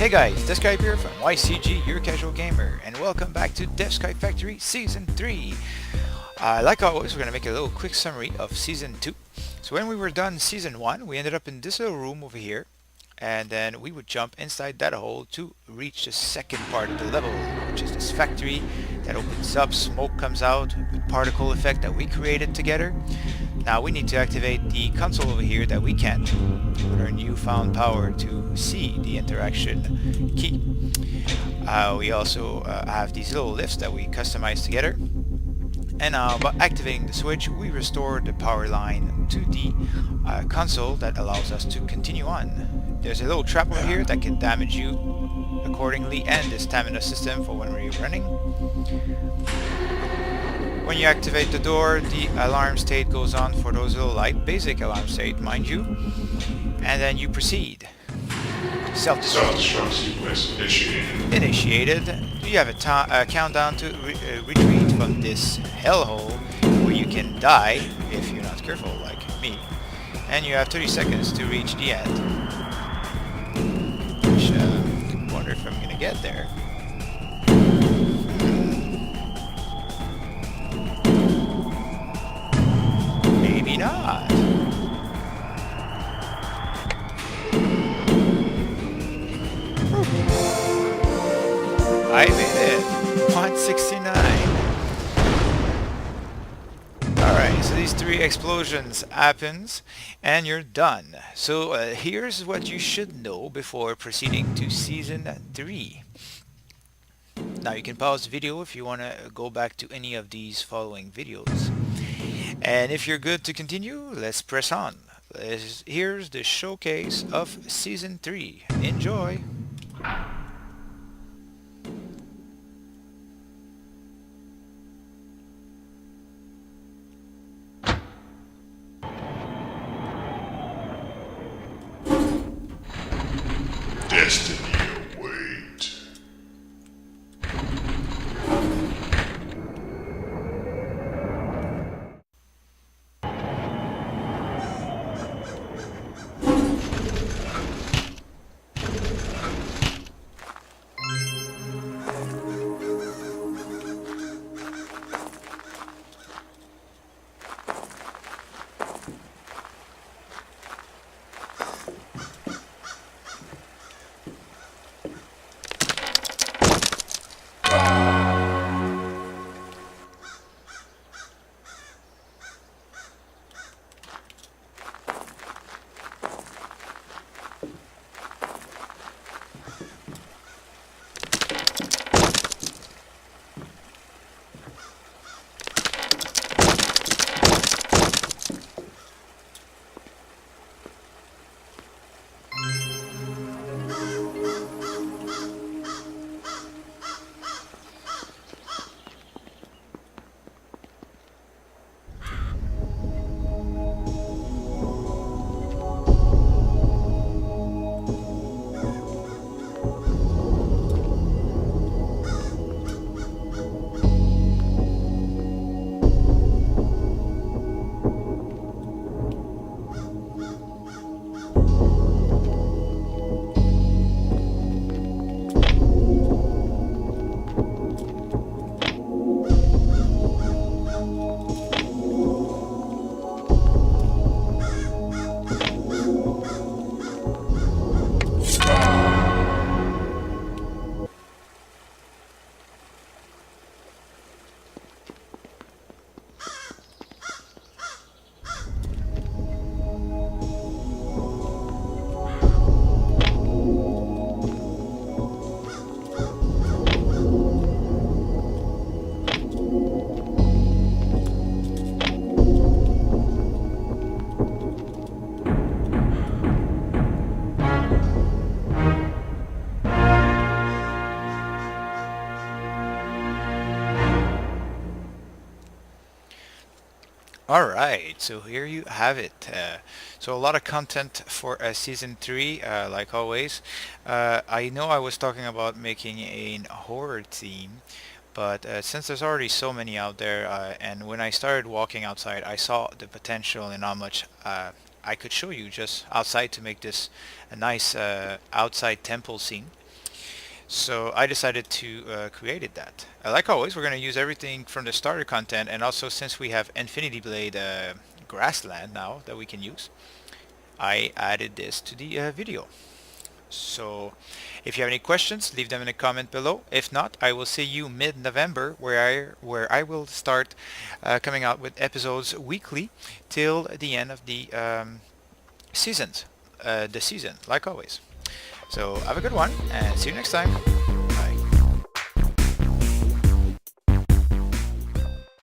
Hey guys, Deathscyp here from y.c.g, your casual gamer, and welcome back to Deathscyp Factory Season 3. Like always, we're going to make a little quick summary of Season 2. So when we were done Season 1, we ended up in this little room over here, and then we would jump inside that hole to reach the second part of the level, which is this factory that opens up, smoke comes out, with particle effect that we created together. Now we need to activate the console over here that we can't with our newfound power to see the interaction key. We also have these little lifts that we customize together. And now by activating the switch, we restore the power line to the console that allows us to continue on. There's a little trap over here that can damage you accordingly, and the stamina system for when we're running. When you activate the door, the alarm state goes on for those little light, basic alarm state, mind you, and then you proceed. Self-destruct sequence initiated. Initiated. You have a countdown to retreat from this hellhole where you can die if you're not careful, like me. And you have 30 seconds to reach the end. Which, I wonder if I'm gonna get there. Maybe not. I made it. 169. Alright, so these 3 explosions happens and you're done. So here's what you should know before proceeding to Season 3. Now you can pause the video if you want to go back to any of these following videos. And if you're good to continue, let's press on. Here's the showcase of Season 3. Enjoy! Destiny await. Alright, so here you have it. So a lot of content for Season 3, like always. I know I was talking about making a horror theme, but since there's already so many out there, and when I started walking outside, I saw the potential and how much I could show you just outside to make this a nice outside temple scene. So I decided to create that. Like always, we're going to use everything from the starter content, and also since we have Infinity Blade grassland now that we can use, I added this to the video. So if you have any questions, leave them in the comment below. If not, I will see you mid-November where I will start coming out with episodes weekly till the end of the season, like always. So have a good one and see you next time.